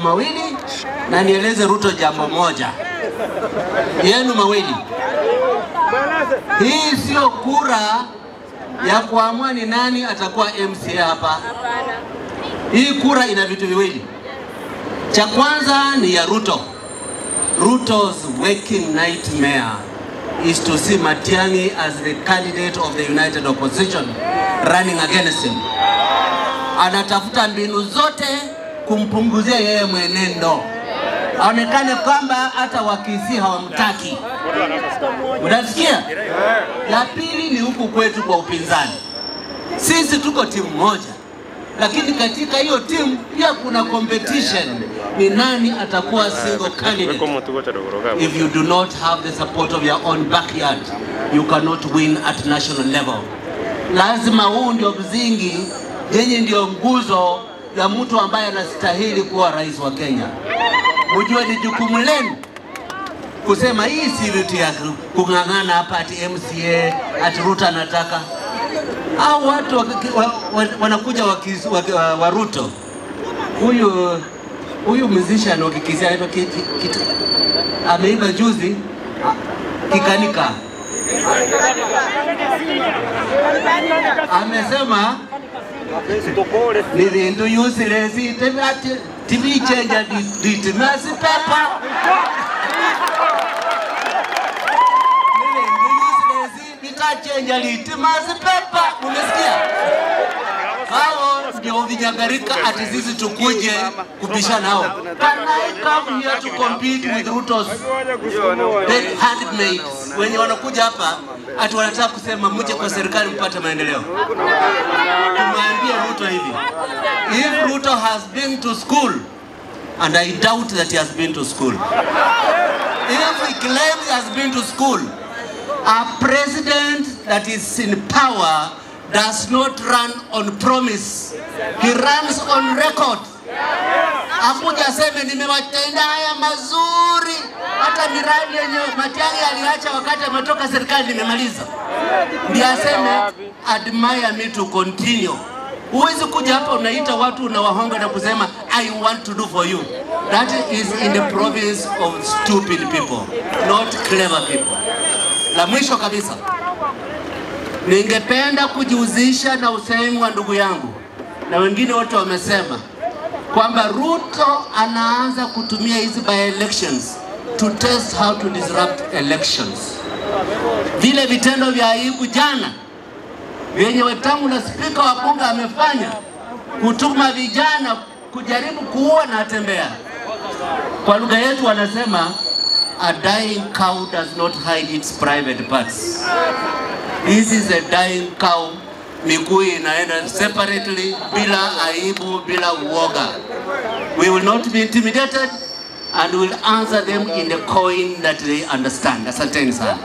mawili na nieleze Ruto jambo moja. Yenu mawili. Hii sio kura ya kuamua ni nani atakuwa MCA hapa. Hii kura ina vitu viwili. Cha kwanza ni ya Ruto. Ruto's waking nightmare is to see Matiang'i as the candidate of the United Opposition running against him. Anatafuta mbinu zote kumpunguzia yeye mwenendo. Aonekane kwamba hata wakisi hawamtaki. Unasikia? La pili ni huku kwetu kwa upinzani. Sisi tuko timu moja. Lakini katika hiyo timu pia kuna competition. Ni nani atakuwa single candidate? If you do not have the support of your own backyard, you cannot win at national level. Lazima huu ndio mzingi, yenye ndio nguzo ya mtu ambaye anastahili kuwa rais wa Kenya. Mjue ni jukumu lenu kusema hii si vitu ya kung'ang'ana hapa ati MCA ati Ruto anataka. Hao watu wanakuja wa Ruto. Huyu musician wakikizia anaitwa ameiba juzi Kikanika. Amesema ni vindu useless TV change litmus paper. Change litmus paper. Umesikia? Hao ndio vinyagarika ati sisi tukuje kubishana nao. Can I come here to compete with Ruto's handmaids? Wenye wanakuja hapa ati wanataka kusema mje kwa serikali mpate maendeleo. Tumwambie Ruto hivi. If Ruto has been to school, and I doubt that he has been to school. If he claims he has been to school, a president that is in power does not run on promise. He runs on record. Akuja aseme nimewatenda haya mazuri, hata miradi yenye Matiang'i aliacha wakati ametoka serikali nimemaliza. Ndiye aseme admire me to continue. Huwezi kuja hapa unaita watu na wahonga na kusema I want to do for you. That is in the province of stupid people, not clever people. La mwisho kabisa, ningependa kujihusisha na usemi wa ndugu yangu na wengine wote wamesema kwamba Ruto anaanza kutumia hizi by-elections to test how to disrupt elections. Vile vitendo vya aibu jana vyenye Wetangula spika wa bunge amefanya, kutuma vijana kujaribu kuua na tembea. Kwa lugha yetu wanasema a dying cow does not hide its private parts. This is a dying cow. Miguu inaenda separately, bila aibu, bila uoga. We will not be intimidated and will answer them in the coin that they understand. Asanteni sana.